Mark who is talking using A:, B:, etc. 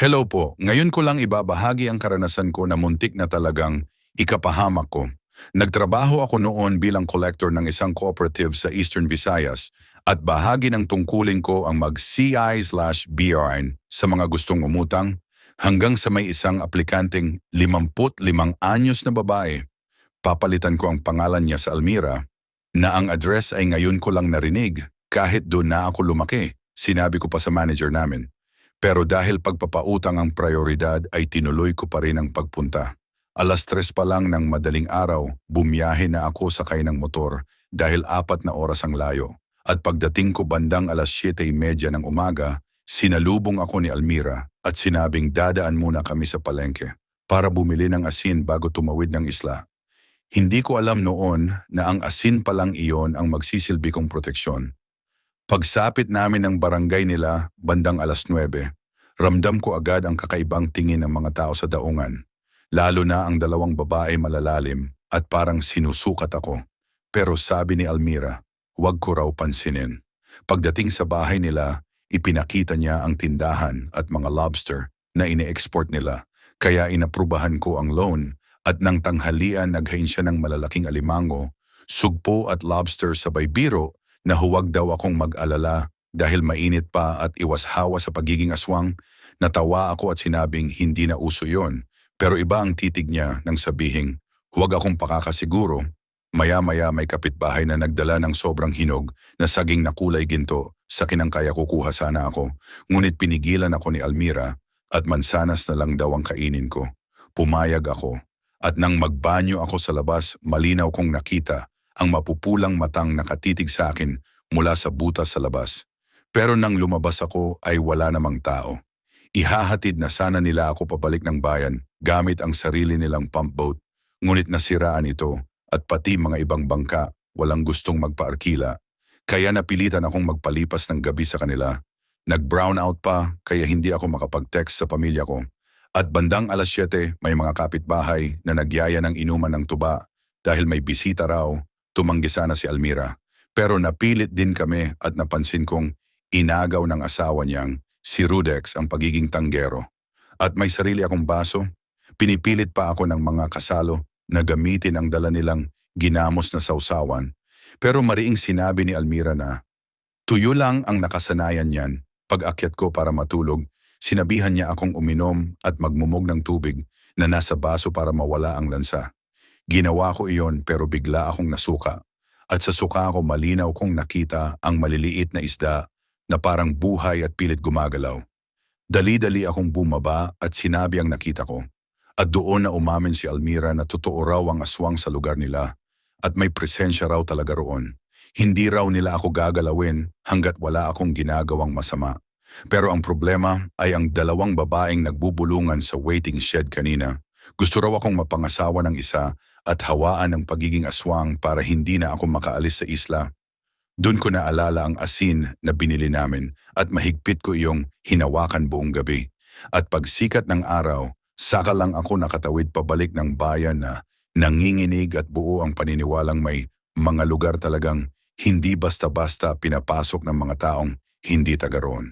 A: Hello po, ngayon ko lang ibabahagi ang karanasan ko na muntik na talagang ikapahamak ko. Nagtrabaho ako noon bilang collector ng isang cooperative sa Eastern Visayas at bahagi ng tungkulin ko ang mag-CI/BRN sa mga gustong umutang hanggang sa may isang aplikanteng 55 anyos na babae. Papalitan ko ang pangalan niya sa Almira na ang address ay ngayon ko lang narinig kahit doon na ako lumaki. Sinabi ko pa sa manager namin. Pero dahil pagpapautang ang prioridad ay tinuloy ko pa rin ang pagpunta. 3:00 pa lang ng madaling araw, bumiyahe na ako sakay ng motor dahil 4 na oras ang layo. At pagdating ko bandang 7:30 ng umaga, sinalubong ako ni Almira at sinabing dadaan muna kami sa palengke para bumili ng asin bago tumawid ng isla. Hindi ko alam noon na ang asin pa lang iyon ang magsisilbi kong proteksyon. Pagsapit namin ng barangay nila bandang 9:00, ramdam ko agad ang kakaibang tingin ng mga tao sa daungan. Lalo na ang dalawang babae malalalim at parang sinusukat ako. Pero sabi ni Almira, huwag ko raw pansinin. Pagdating sa bahay nila, ipinakita niya ang tindahan at mga lobster na ine-export nila. Kaya inaprubahan ko ang loan at nang tanghalian naghain siya ng malalaking alimango, sugpo at lobster sabay biro na huwag daw akong mag-alala dahil mainit pa at iwas-hawa sa pagiging aswang. Natawa ako at sinabing hindi na uso yon. Pero iba ang titig niya nang sabihing huwag akong pakakasiguro. Maya-maya may kapitbahay na nagdala ng sobrang hinog na saging na kulay ginto. Sa kinangkaya kukuha sana ako. Ngunit pinigilan ako ni Almira at mansanas na lang daw ang kainin ko. Pumayag ako. At nang magbanyo ako sa labas, malinaw kong nakita ang mapupulang matang nakatitig sa akin mula sa butas sa labas. Pero nang lumabas ako ay wala namang tao. Ihahatid na sana nila ako pabalik ng bayan gamit ang sarili nilang pump boat. Ngunit nasiraan ito at pati mga ibang bangka walang gustong magpaarkila. Kaya napilitan akong magpalipas ng gabi sa kanila. Nag-brown out pa kaya hindi ako makapag-text sa pamilya ko. At bandang 7:00 may mga kapitbahay na nagyaya ng inuman ng tuba dahil may bisita raw. Tumanggi sana si Almira. Pero napilit din kami at napansin kong inagaw ng asawa niyang si Rudex ang pagiging tanggero. At may sarili akong baso. Pinipilit pa ako ng mga kasalo na gamitin ang dala nilang ginamos na sausawan. Pero mariing sinabi ni Almira na tuyo lang ang nakasanayan niyan. Pag-akyat ko para matulog, sinabihan niya akong uminom at magmumog ng tubig na nasa baso para mawala ang lansa. Ginawa ko iyon pero bigla akong nasuka. At sa suka ko malinaw kong nakita ang maliliit na isda na parang buhay at pilit gumagalaw. Dali-dali akong bumaba at sinabi ang nakita ko. At doon na umamin si Almira na totoo raw ang aswang sa lugar nila at may presensya raw talaga roon. Hindi raw nila ako gagalawin hanggat wala akong ginagawang masama. Pero ang problema ay ang dalawang babaeng nagbubulungan sa waiting shed kanina. Gusto raw akong mapangasawa ng isa at hawaan ng pagiging aswang para hindi na ako makaalis sa isla. Doon ko naalala ang asin na binili namin at mahigpit ko iyong hinawakan buong gabi. At pagsikat ng araw, saka lang ako nakatawid pabalik ng bayan na nanginginig at buo ang paniniwalang may mga lugar talagang hindi basta-basta pinapasok ng mga taong hindi taga roon.